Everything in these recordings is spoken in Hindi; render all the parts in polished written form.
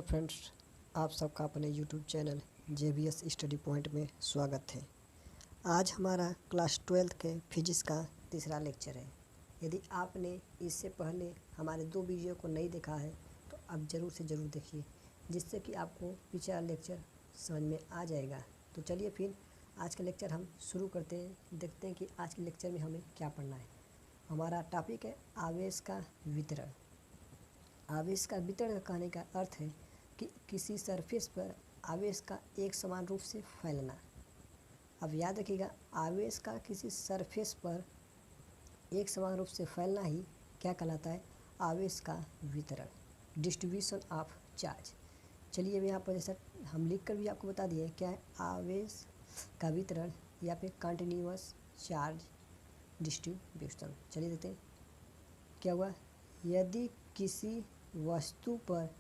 फ्रेंड्स, आप सबका अपने YouTube channel JBS study point में स्वागत है। आज हमारा क्लास 12th के फिजिक्स का तीसरा लेक्चर है। यदि आपने इससे पहले हमारे 2 वीडियो को नहीं देखा है तो आप ज़रूर से ज़रूर देखिए, जिससे कि आपको पिछला लेक्चर समझ में आ जाएगा। तो चलिए फिर आज का लेक्चर हम शुरू करते हैं। देखते हैं कि आज के लेक्चर में हमें क्या पढ़ना है। हमारा टॉपिक है आवेश का वितरण। आवेश का वितरण कहने का अर्थ है कि किसी सरफेस पर आवेश का एक समान रूप से फैलना। अब याद रखिएगा, आवेश का किसी सरफेस पर एक समान रूप से फैलना ही क्या कहलाता है? आवेश का वितरण, डिस्ट्रीब्यूशन ऑफ चार्ज। चलिए अब यहाँ पर जैसा हम लिख कर भी आपको बता दिए क्या है आवेश का वितरण या फिर कंटिन्यूअस चार्ज डिस्ट्रीब्यूशन। चलिए देखते हैं क्या हुआ। यदि किसी वस्तु पर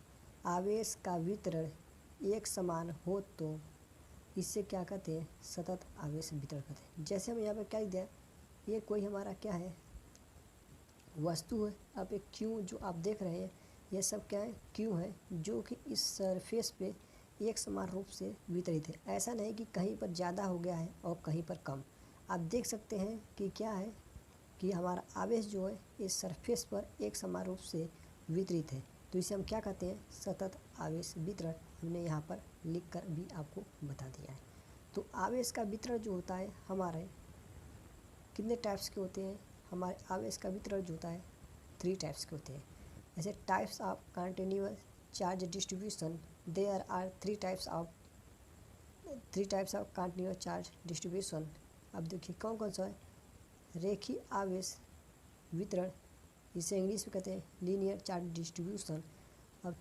आवेश का वितरण एक समान हो तो इससे क्या कहते हैं? सतत आवेश वितरण कहते हैं। जैसे हम यहाँ पर क्या लिख दिया, ये कोई हमारा क्या है? वस्तु है। अब एक क्यू जो आप देख रहे हैं, ये सब क्या है? क्यू है, जो कि इस सरफेस पे एक समान रूप से वितरित है। ऐसा नहीं कि कहीं पर ज़्यादा हो गया है और कहीं पर कम। आप देख सकते हैं कि क्या है कि हमारा आवेश जो है इस सरफेस पर एक समान रूप से वितरित है। तो इसे हम क्या कहते हैं? सतत आवेश वितरण। हमने यहाँ पर लिख कर भी आपको बता दिया है। तो आवेश का वितरण जो होता है हमारे कितने टाइप्स के होते हैं? हमारे आवेश का वितरण जो होता है 3 टाइप्स के होते हैं। जैसे types of continuous charge distribution, there are 3 types of continuous charge distribution. अब देखिए कौन कौन सा है? रेखीय आवेश वितरण, इसे इंग्लिश में कहते हैं लीनियर चार्ज डिस्ट्रीब्यूशन। अब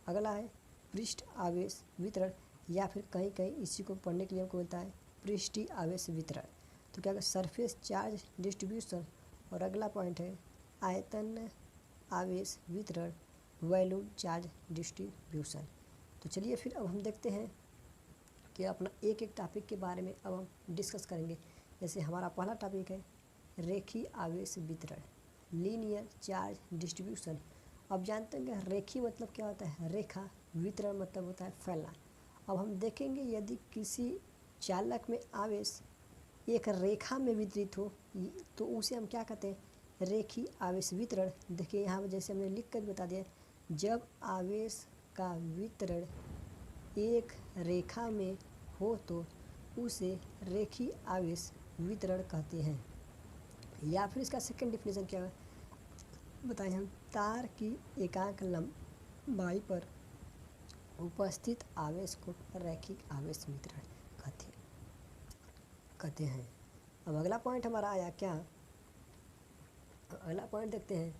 अगला है पृष्ठ आवेश वितरण, या फिर कहीं कहीं इसी को पढ़ने के लिए हमको मिलता है पृष्ठीय आवेश वितरण। तो क्या सरफेस चार्ज डिस्ट्रीब्यूशन। और अगला पॉइंट है आयतन आवेश वितरण, वॉल्यूम चार्ज डिस्ट्रीब्यूशन। तो चलिए फिर अब हम देखते हैं कि अपना एक एक टॉपिक के बारे में अब हम डिस्कस करेंगे। जैसे हमारा पहला टॉपिक है रेखीय आवेश वितरण, लीनियर चार्ज डिस्ट्रीब्यूशन। अब जानते हैं कि रेखीय मतलब क्या होता है? रेखा, वितरण मतलब होता है फैलना। अब हम देखेंगे यदि किसी चालक में आवेश एक रेखा में वितरित हो तो उसे हम क्या कहते हैं? रेखीय आवेश वितरण। देखिए यहाँ पर जैसे हमने लिख कर बता दिया, जब आवेश का वितरण एक रेखा में हो तो उसे रेखीय आवेश वितरण कहते हैं। या फिर इसका सेकंड डिफिनेशन क्या है बताएं हम? तार की एकांक लंबाई पर उपस्थित आवेश को रैखिक आवेश वितरण कहते हैं। अब अगला पॉइंट हमारा आया क्या? अगला पॉइंट देखते हैं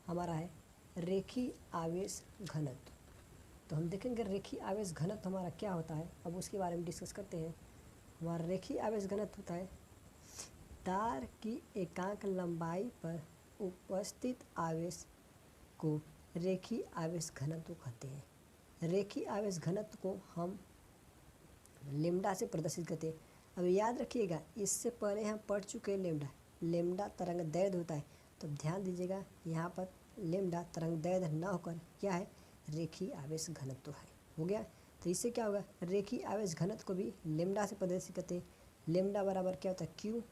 हमारा है रेखीय आवेश घनत्व। तो हम देखेंगे रेखीय आवेश घनत्व हमारा क्या होता है। अब उसके बारे में डिस्कस करते हैं। हमारा रेखीय आवेश घनत्व होता है तार की एकांक लंबाई पर उपस्थित आवेश को रेखीय आवेश घनत्व कहते हैं। रेखीय आवेश घनत्व को हम लेम्डा से प्रदर्शित करते हैं। अब याद रखिएगा, इससे पहले हम पढ़ चुके हैं लेम्डा तरंग दैर्ध्य होता है। तो ध्यान दीजिएगा यहाँ पर लेम्डा तरंग दैर्ध्य न होकर क्या है? रेखीय आवेश घनत्व है। हो गया। तो इससे क्या होगा? रेखीय आवेश घनत्व को भी लेम्डा से प्रदर्शित करते हैं। लेम्डा बराबर क्या होता है? क्यू।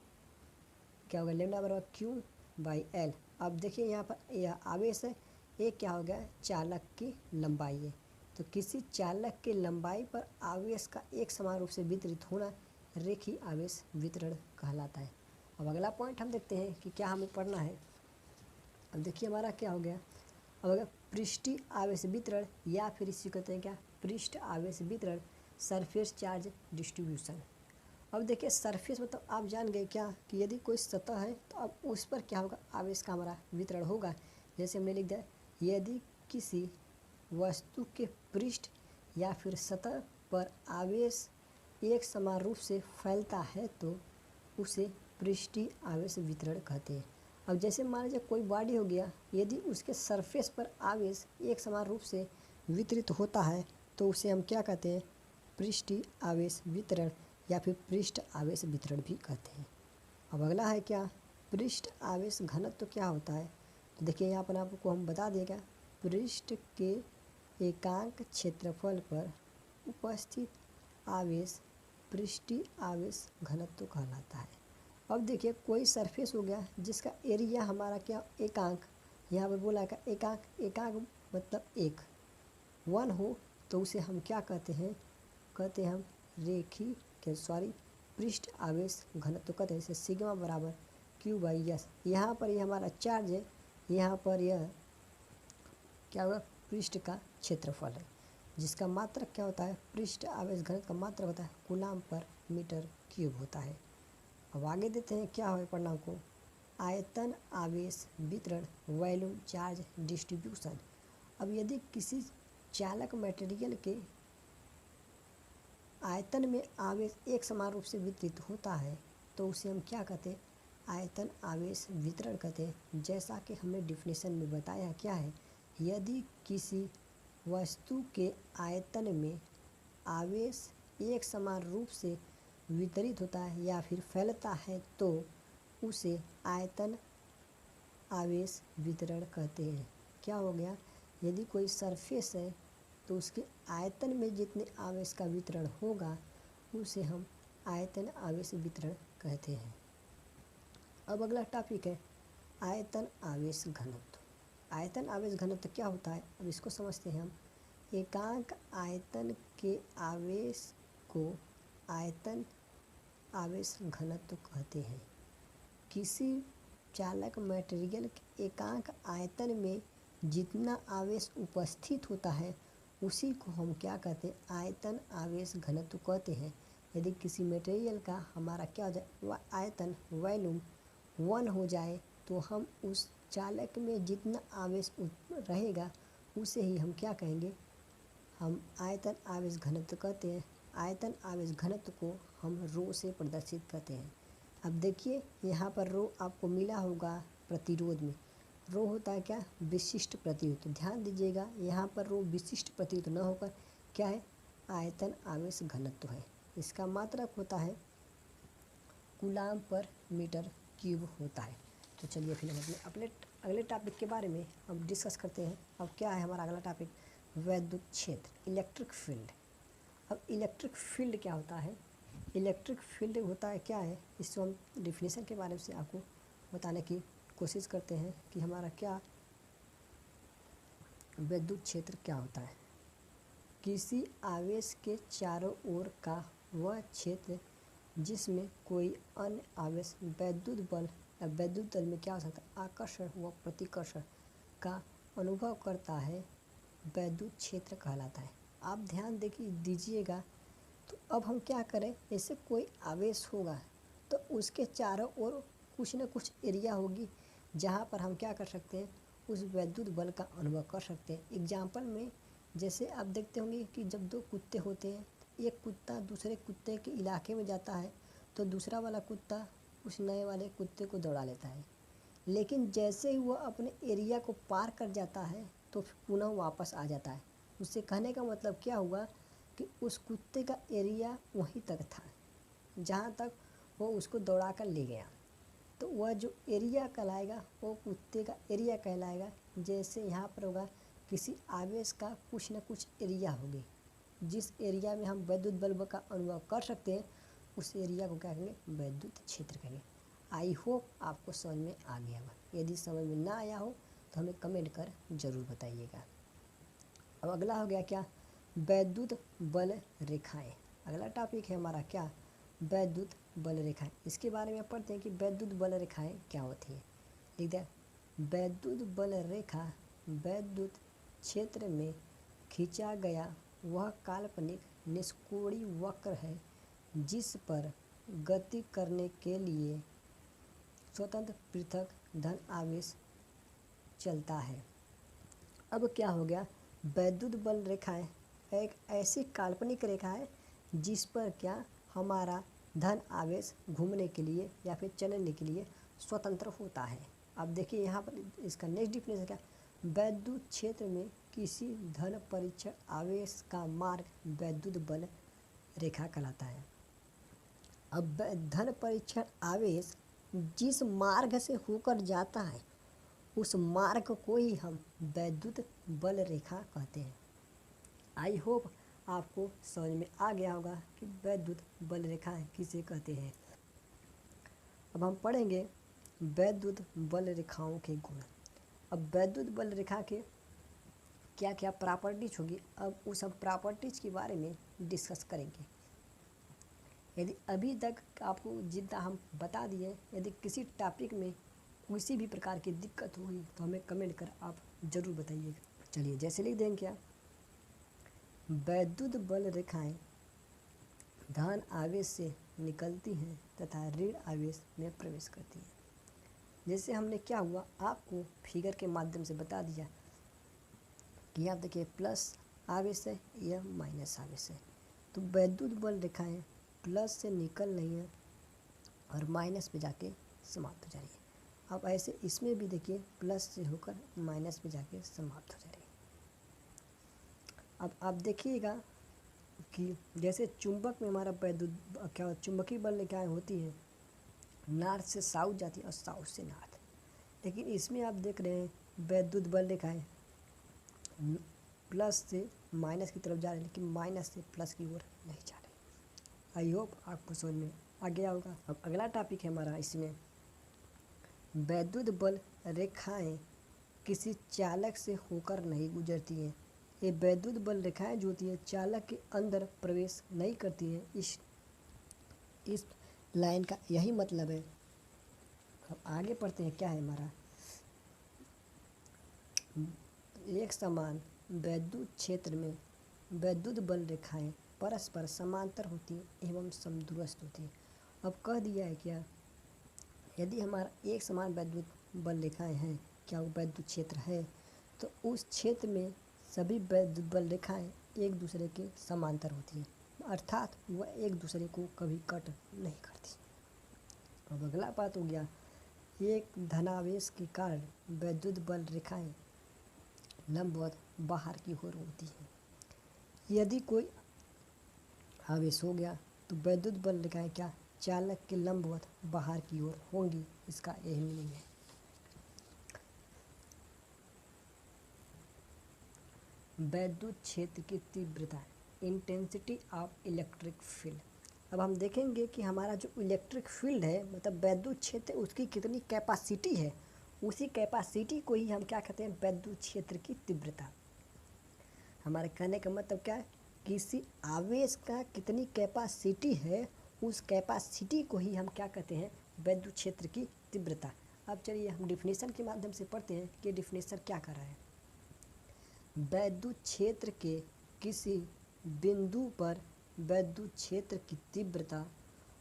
क्या होगा? लेम्डा बराबर क्यू बाई एल। अब देखिए यहाँ पर यह आवेश है, एक क्या हो गया? चालक की लंबाई है। तो किसी चालक की लंबाई पर आवेश का एक समान रूप से वितरित होना रेखीय आवेश वितरण कहलाता है। अब अगला पॉइंट हम देखते हैं कि क्या हमें पढ़ना है। अब देखिए हमारा क्या हो गया। अब अगर पृष्ठीय आवेश वितरण, या फिर इसी कहते हैं क्या? पृष्ठ आवेश वितरण, सरफेस चार्ज डिस्ट्रीब्यूशन। अब देखिए सरफेस मतलब आप जान गए क्या कि यदि कोई सतह है तो अब उस पर क्या होगा? आवेश का हमारा वितरण होगा। जैसे हमने लिख दिया, यदि किसी वस्तु के पृष्ठ या फिर सतह पर आवेश एक समान रूप से फैलता है तो उसे पृष्ठीय आवेश वितरण कहते हैं। अब जैसे मान लीजिए कोई बॉडी हो गया, यदि उसके सरफेस पर आवेश एक समान रूप से वितरित होता है तो उसे हम क्या कहते हैं? पृष्ठीय आवेश वितरण या फिर पृष्ठ आवेश वितरण भी कहते हैं। अब अगला है क्या? पृष्ठ आवेश घनत्व क्या होता है? तो देखिए यहाँ पर आपको हम बता देगा, पृष्ठ के एकांक क्षेत्रफल पर उपस्थित आवेश पृष्ठीय आवेश घनत्व कहलाता है। अब देखिए कोई सरफेस हो गया जिसका एरिया हमारा क्या एकांक, यहाँ पर बोला है एकांक, एकांक मतलब एक, 1 हो तो उसे हम क्या कहते हैं हम पृष्ठ आवेश घनत्व कहते हैं। जैसे सिग्मा बराबर Q/S। यहाँ पर ये हमारा चार्ज है, यहाँ पर यह क्या होगा पृष्ठ का क्षेत्रफल है, जिसका मात्रक क्या होता है पृष्ठ आवेश घनत्व का मात्रक होता है कूलाम पर मीटर क्यूब होता है। अब आगे देते हैं क्या है परिणाम को, आयतन आवेश वितरण वॉल्यूम चार्ज डिस्ट्रीब्यूशन। अब यदि किसी चालक मटेरियल के आयतन में आवेश एक समान रूप से वितरित होता है तो उसे हम क्या कहते हैं आयतन आवेश वितरण कहते हैं। जैसा कि हमने डिफिनेशन में बताया क्या है, यदि किसी वस्तु के आयतन में आवेश एक समान रूप से वितरित होता है या फिर फैलता है तो उसे आयतन आवेश वितरण कहते हैं। क्या हो गया, यदि कोई सरफेस है तो उसके आयतन में जितने आवेश का वितरण होगा उसे हम आयतन आवेश वितरण कहते हैं। अब अगला टॉपिक है आयतन आवेश घनत्व। आयतन आवेश घनत्व क्या होता है, अब इसको समझते हैं हम। एकांक आयतन के आवेश को आयतन आवेश घनत्व कहते हैं। किसी चालक मटेरियल के एकांक आयतन में जितना आवेश उपस्थित होता है उसी को हम क्या कहते हैं आयतन आवेश घनत्व कहते हैं। यदि किसी मटेरियल का हमारा क्या हो जाए आयतन वॉल्यूम 1 हो जाए तो हम उस चालक में जितना आवेश रहेगा उसे ही हम क्या कहेंगे, हम आयतन आवेश घनत्व कहते हैं। आयतन आवेश घनत्व को हम रो से प्रदर्शित करते हैं। अब देखिए यहाँ पर रो आपको मिला होगा प्रतिरोध में, रो होता है क्या विशिष्ट प्रतिरोध। तो ध्यान दीजिएगा यहाँ पर रो विशिष्ट प्रतिरोध न होकर क्या है आयतन आवेश घनत्व है। इसका मात्रक होता है कूलाम पर मीटर क्यूब होता है। तो चलिए फिर हम अपने अगले टॉपिक के बारे में हम डिस्कस करते हैं। अब क्या है हमारा अगला टॉपिक, वैद्युत क्षेत्र इलेक्ट्रिक फील्ड। अब इलेक्ट्रिक फील्ड क्या होता है, इलेक्ट्रिक फील्ड होता है क्या है, इसको हम डिफिनेशन के बारे में आपको बताने की कोशिश करते हैं कि हमारा क्या वैद्युत क्षेत्र क्या होता है। किसी आवेश के चारों ओर का वह क्षेत्र जिसमें कोई अन्य आवेश वैद्युत बल या वैद्युत दल में क्या हो सकता है आकर्षण व प्रतिकर्षण का अनुभव करता है वैद्युत क्षेत्र कहलाता है। आप ध्यान दीजिएगा। तो अब हम क्या करें, जैसे कोई आवेश होगा तो उसके चारों ओर कुछ न कुछ एरिया होगी जहाँ पर हम क्या कर सकते हैं उस वैद्युत बल का अनुभव कर सकते हैं। एग्जाम्पल में जैसे आप देखते होंगे कि जब 2 कुत्ते होते हैं, एक कुत्ता दूसरे कुत्ते के इलाके में जाता है तो दूसरा वाला कुत्ता उस नए वाले कुत्ते को दौड़ा लेता है, लेकिन जैसे ही वह अपने एरिया को पार कर जाता है तो पुनः वापस आ जाता है। उससे कहने का मतलब क्या हुआ कि उस कुत्ते का एरिया वहीं तक था जहाँ तक वो उसको दौड़ा कर ले गया। तो वह जो एरिया कहलाएगा वो कुत्ते का एरिया कहलाएगा। जैसे यहाँ पर होगा किसी आवेश का कुछ न कुछ एरिया होगी, जिस एरिया में हम वैद्युत बल का अनुभव कर सकते हैं उस एरिया को क्या कहेंगे वैद्युत क्षेत्र कहेंगे। आई होप आपको समझ में आ गया होगा। यदि समझ में ना आया हो तो हमें कमेंट कर ज़रूर बताइएगा। अब अगला हो गया क्या वैद्युत बल रेखाएं। अगला टॉपिक है हमारा क्या वैद्युत बल रेखाएं। इसके बारे में पढ़ते हैं कि वैद्युत बल रेखाएं क्या होती हैं। लिख दिया, वैद्युत बल रेखा वैद्युत क्षेत्र में खींचा गया वह काल्पनिक निष्कोणीय वक्र है जिस पर गति करने के लिए स्वतंत्र पृथक धन आवेश चलता है। अब क्या हो गया, वैद्युत बल रेखाएं एक ऐसी काल्पनिक रेखा है जिस पर क्या हमारा धन आवेश घूमने के लिए या फिर चलने के लिए स्वतंत्र होता है। अब देखिए यहाँ पर इसका नेक्स्ट डिफिनेशन क्या, वैद्युत क्षेत्र में किसी धन परीक्षण आवेश का मार्ग वैद्युत बल रेखा कहलाता है। अब धन परीक्षण आवेश जिस मार्ग से होकर जाता है उस मार्ग को ही हम वैद्युत बल रेखा कहते हैं। आई होप आपको समझ में आ गया होगा कि वैद्युत बल रेखाएं किसे कहते हैं। अब हम पढ़ेंगे वैद्युत बल रेखाओं के गुण। अब वैद्युत बल रेखा के क्या क्या प्रॉपर्टीज होगी, अब उस सब प्रॉपर्टीज के बारे में डिस्कस करेंगे। यदि अभी तक आपको जितना हम बता दिए, यदि किसी टॉपिक में किसी भी प्रकार की दिक्कत होगी तो हमें कमेंट कर आप ज़रूर बताइएगा। चलिए जैसे लिख देंगे क्या, वैद्युत बल रेखाएं धन आवेश से निकलती हैं तथा ऋण आवेश में प्रवेश करती हैं। जैसे हमने क्या हुआ, आपको फिगर के माध्यम से बता दिया कि यहाँ देखिए प्लस आवेश है, यह माइनस आवेश है। तो वैद्युत बल रेखाएं प्लस से निकल रही हैं और माइनस पे जाके समाप्त हो जा रही है। अब ऐसे इसमें भी देखिए प्लस से होकर माइनस पे जाके समाप्त हो जा रही है। अब आप देखिएगा कि जैसे चुंबक में हमारा वैद्युत क्या चुंबकीय बल रेखाएं होती हैं, नॉर्थ से साउथ जाती है और साउथ से नॉर्थ, लेकिन इसमें आप देख रहे हैं वैद्युत बल रेखाएं प्लस से माइनस की तरफ जा रहे हैं, लेकिन माइनस से प्लस की ओर नहीं जा रहे। आई होप आपको समझ में आ गया होगा। अब अगला टॉपिक है हमारा, इसमें वैद्युत बल रेखाएं किसी चालक से होकर नहीं गुजरती हैं। ये वैद्युत बल रेखाएं जो होती है चालक के अंदर प्रवेश नहीं करती हैं। इस लाइन का यही मतलब है। अब आगे पढ़ते हैं, क्या है हमारा, एक समान वैद्युत क्षेत्र में वैद्युत बल रेखाएं परस्पर समांतर होती हैं एवं समदूरस्थ होती हैं। अब कह दिया है क्या, यदि हमारा एक समान वैद्युत बल रेखाएं हैं, क्या वो वैद्युत क्षेत्र है, तो उस क्षेत्र में सभी वैद्युत बल रेखाएं एक दूसरे के समांतर होती हैं, अर्थात वह एक दूसरे को कभी कट नहीं करती। अब अगला बात हो गया, एक धनावेश के कारण वैद्युत बल रेखाएं लंबवत बाहर की ओर होती हैं। यदि कोई आवेश हो गया तो वैद्युत बल रेखाएं क्या चालक के लंबवत बाहर की ओर होंगी, इसका यही मीनिंग है। वैद्युत क्षेत्र की तीव्रता, इंटेंसिटी ऑफ इलेक्ट्रिक फील्ड। अब हम देखेंगे कि हमारा जो इलेक्ट्रिक फील्ड है, मतलब वैद्युत क्षेत्र, उसकी कितनी कैपेसिटी है, उसी कैपेसिटी को ही हम क्या कहते हैं, वैद्युत क्षेत्र की तीव्रता। हमारे कहने का मतलब क्या है, किसी आवेश का कितनी कैपेसिटी है, उस कैपेसिटी को ही हम क्या कहते हैं, वैद्युत क्षेत्र की तीव्रता। अब चलिए हम डिफिनेशन के माध्यम से पढ़ते हैं कि डिफिनेशन क्या कर रहा है। वैद्युत क्षेत्र के किसी बिंदु पर वैद्युत क्षेत्र की तीव्रता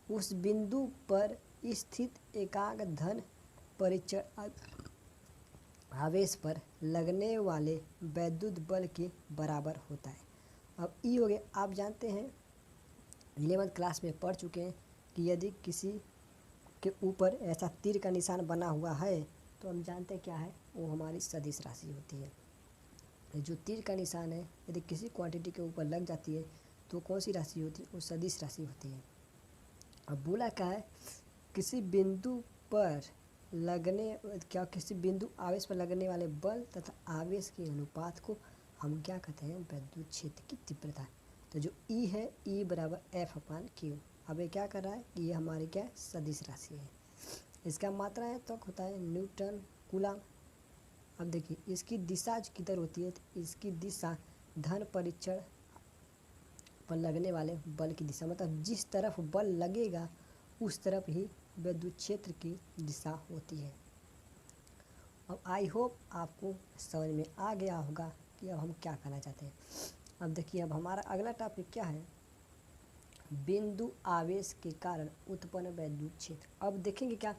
उस बिंदु पर स्थित एकाग्र धन परिचय आवेश पर लगने वाले वैद्युत बल के बराबर होता है। अब ई हो गया, आप जानते हैं 11वीं क्लास में पढ़ चुके हैं कि यदि किसी के ऊपर ऐसा तीर का निशान बना हुआ है तो हम जानते हैं क्या है, वो हमारी सदिश राशि होती है। जो तीर का निशान है यदि किसी क्वांटिटी के ऊपर लग जाती है तो कौन सी राशि होती है, वो सदिश राशि होती है। अब बोला क्या है, किसी बिंदु पर लगने क्या किसी बिंदु आवेश पर लगने वाले बल तथा आवेश के अनुपात को हम क्या कहते हैं, वैद्युत क्षेत्र की तीव्रता। तो जो ई है, ई बराबर एफ अपान क्यू। अब ये क्या कर रहा है कि ये हमारी क्या सदिश राशि है, इसका मात्रा है तो होता है न्यूटन कूलम। अब देखिए इसकी दिशा किधर होती है, तो इसकी दिशा धन परीक्षण पर लगने वाले बल की दिशा, मतलब जिस तरफ बल लगेगा उस तरफ ही वैद्युत क्षेत्र की दिशा होती है। अब आई होप आपको समझ में आ गया होगा कि अब हम क्या करना चाहते हैं। अब देखिए अब हमारा अगला टॉपिक क्या है, बिंदु आवेश के कारण उत्पन्न वैद्युत क्षेत्र। अब देखेंगे क्या,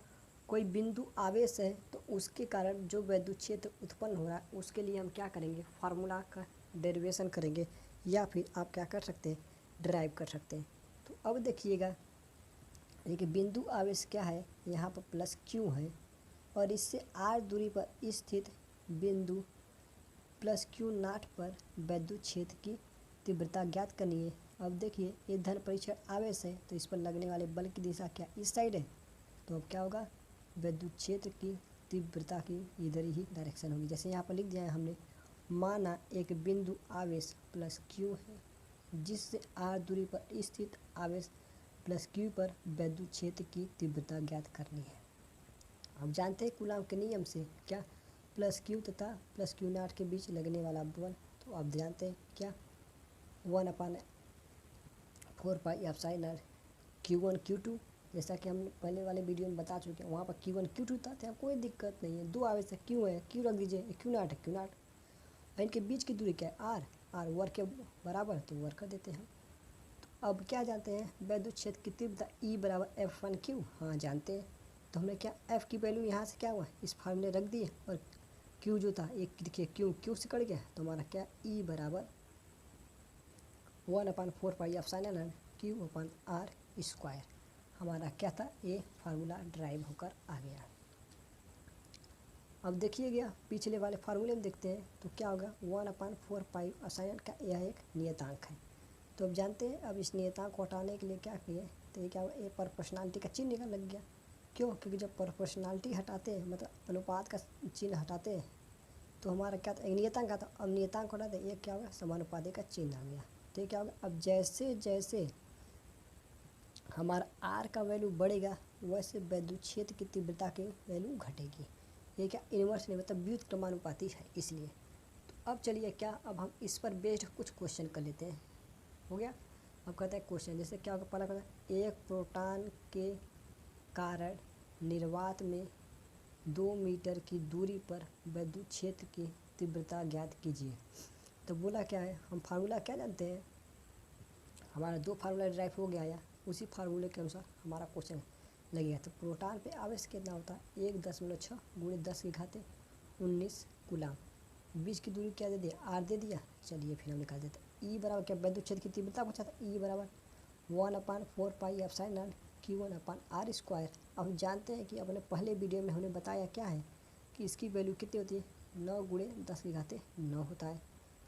कोई बिंदु आवेश है तो उसके कारण जो वैद्युत क्षेत्र उत्पन्न हो रहा है उसके लिए हम क्या करेंगे, फार्मूला का डेरिवेशन करेंगे, या फिर आप क्या कर सकते हैं, ड्राइव कर सकते हैं। तो अब देखिएगा, देखिए बिंदु आवेश क्या है, यहाँ पर प्लस क्यू है और इससे आर दूरी पर स्थित बिंदु प्लस क्यू नॉट पर वैद्युत क्षेत्र की तीव्रता ज्ञात करनी है। अब देखिए ये धन परीक्षण आवेश है तो इस पर लगने वाले बल की दिशा क्या इस साइड है, तो अब क्या होगा, वैद्युत क्षेत्र की तीव्रता की इधर ही डायरेक्शन होगी। जैसे यहाँ पर लिख दिया है हमने माना एक बिंदु आवेश प्लस क्यू है जिससे r दूरी पर स्थित आवेश प्लस क्यू पर विद्युत क्षेत्र की तीव्रता ज्ञात करनी है। अब जानते हैं कूलाम के नियम से क्या प्लस क्यू तथा प्लस क्यू नॉट के बीच लगने वाला बल। तो अब जानते हैं क्या 1/4πε0 Q1 Q2, जैसा कि हम पहले वाले वीडियो में बता चुके हैं। वहाँ पर Q1 Q2 था तो कोई दिक्कत नहीं है, दो आवेश है, क्यू है, क्यू रख दीजिए, क्यू नॉट है, क्यू नॉट। और इनके बीच की दूरी क्या है आर वर्ग के बराबर, तो वर्ग कर देते हैं हम। तो अब क्या जानते हैं विद्युत क्षेत्र की तीव्रता E बराबर F1Q, हाँ जानते हैं। तो हमने क्या F की वैल्यू यहाँ से क्या हुआ इस फार्मूले रख दिए और Q जो था एक देखिए Q से कट गया, तो हमारा क्या E बराबर 1/4πε0 Q/r²। हमारा क्या था ये फार्मूला ड्राइव होकर आ गया। अब देखिए गया पिछले वाले फार्मूले में देखते हैं तो क्या होगा 1/4πε का यह एक नियतांक है। तो अब जानते हैं अब इस नियतांक को हटाने के लिए क्या किए, तो ये क्या होगा ये प्रोपोर्शनलिटी का चिन्ह निकल लग गया। क्यों? क्योंकि जब प्रोपोर्शनलिटी हटाते हैं मतलब अनुपात का चिन्ह हटाते हैं तो हमारा क्या था एक नियतांक आता, अब नियतांक हटाते ये क्या होगा समानुपाती का चिन्ह आ गया। तो ये क्या होगा अब जैसे जैसे हमारा आर का वैल्यू बढ़ेगा वैसे विद्युत क्षेत्र की तीव्रता की वैल्यू घटेगी। ये क्या इन्वर्स नहीं मतलब व्युत्क्रमानुपाती है इसलिए। तो अब चलिए क्या अब हम इस पर बेस्ड कुछ क्वेश्चन कर लेते हैं। हो गया। अब कहते हैं क्वेश्चन जैसे क्या होगा पहला कहता है एक प्रोटॉन के कारण निर्वात में 2 मीटर की दूरी पर विद्युत क्षेत्र की तीव्रता ज्ञात कीजिए। तो बोला क्या है हम फार्मूला क्या जानते हैं, हमारा दो फार्मूला ड्राइव हो गया या उसी फार्मूले के अनुसार हमारा क्वेश्चन लगेगा। तो प्रोटॉन पे आवेश कितना होता है 1.6 × 10⁻19 कूलाम। बीच की दूरी क्या दे दिया आर दे दिया। चलिए फिर हम निकाल देते हैं ई बराबर क्या विद्युत क्षेत्र की तीव्रता पूछा था ई बराबर 1/4πε0 Q1/r²। अब जानते हैं कि अपने पहले वीडियो में हमने बताया क्या है कि इसकी वैल्यू कितनी होती है 9 × 10⁻9 होता है।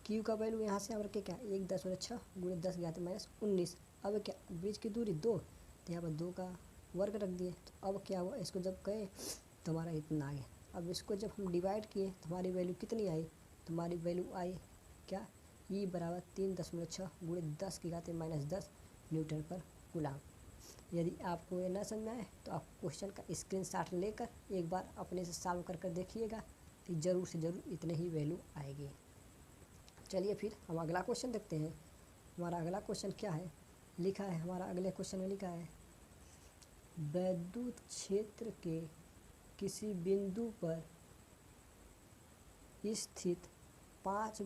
क्यू का वैल्यू यहाँ से हम रखे क्या 1.6 × 10⁻19। अब क्या बीच की दूरी 2 तो यहाँ पर 2 का वर्ग रख दिए। तो अब क्या हुआ इसको जब कहे तो हमारा इतना आ गया। अब इसको जब हम डिवाइड किए तो हमारी वैल्यू कितनी आई, तो हमारी वैल्यू आई क्या ई बराबर 3.6 × 10⁻10 न्यूटन पर कूलाम। यदि आपको ये ना समझ में आए तो आप क्वेश्चन का स्क्रीनशॉट लेकर एक बार अपने से सॉल्व कर देखिएगा कि ज़रूर से ज़रूर इतने ही वैल्यू आएगी। चलिए फिर हम अगला क्वेश्चन देखते हैं। हमारा अगला क्वेश्चन क्या है लिखा है, हमारा अगले क्वेश्चन में लिखा है विद्युत क्षेत्र के किसी बिंदु पर स्थित 5 ×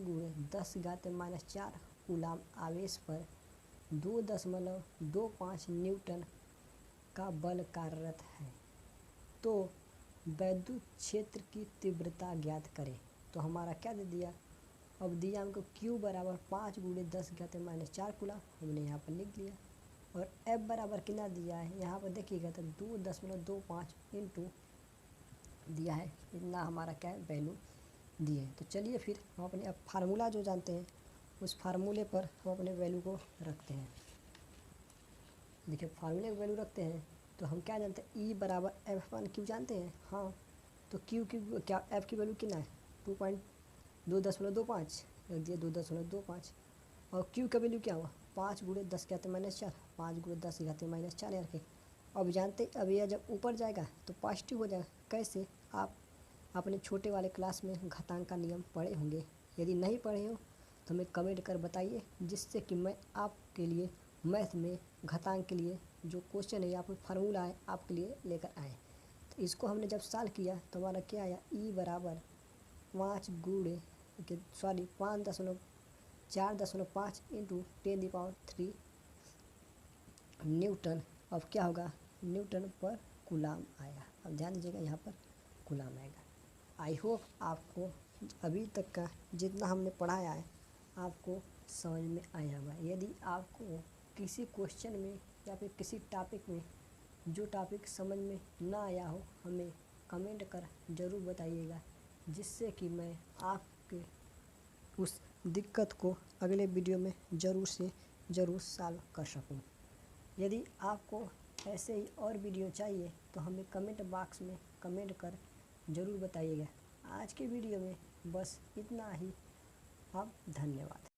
10⁻⁴ कूलाम आवेश पर 2.25 न्यूटन का बल कार्यरत है। तो विद्युत क्षेत्र की तीव्रता ज्ञात करें। तो हमारा क्या दे दिया, अब दिया हमको Q बराबर 5 × 10⁻⁴ कूलाम, हमने यहाँ पर लिख लिया। और F बराबर कितना दिया है यहाँ पर देखिएगा तो 2.25 इंटू दिया है, इतना हमारा क्या है वैल्यू दी है। तो चलिए फिर हम अपने अब फार्मूला जो जानते हैं उस फार्मूले पर हम अपने वैल्यू को रखते हैं। देखिए फार्मूले की वैल्यू रखते हैं तो हम क्या जानते हैं E बराबर F1Q जानते हैं। हाँ तो Q की क्या F की वैल्यू कितना है 2.25 रख दिया 2.25 और Q का वैल्यू क्या हुआ 5 × 10⁻⁴ 5 × 10⁻⁴ रखे। अब जानते अब यह जब ऊपर जाएगा तो पॉजिटिव हो जाएगा। कैसे, आप अपने छोटे वाले क्लास में घातांक का नियम पढ़े होंगे, यदि नहीं पढ़े हो तो हमें कमेंट कर बताइए जिससे कि मैं आपके लिए मैथ में घातांक के लिए जो क्वेश्चन है या फिर फार्मूला है आपके लिए लेकर आए। तो इसको हमने जब सॉल्व किया तो हमारा क्या आया ई बराबर 5.4.5 इंटू 10³ न्यूटन। अब क्या होगा न्यूटन पर कूलाम आया। अब ध्यान दीजिएगा यहाँ पर कूलाम आएगा। आई होप आपको अभी तक का जितना हमने पढ़ाया है आपको समझ में आया होगा। यदि आपको किसी क्वेश्चन में या फिर किसी टॉपिक में जो टॉपिक समझ में ना आया हो हमें कमेंट कर ज़रूर बताइएगा जिससे कि मैं आपके उस दिक्कत को अगले वीडियो में ज़रूर से ज़रूर सॉल्व कर सकूं। यदि आपको ऐसे ही और वीडियो चाहिए तो हमें कमेंट बॉक्स में कमेंट कर ज़रूर बताइएगा। आज के वीडियो में बस इतना ही। अब धन्यवाद।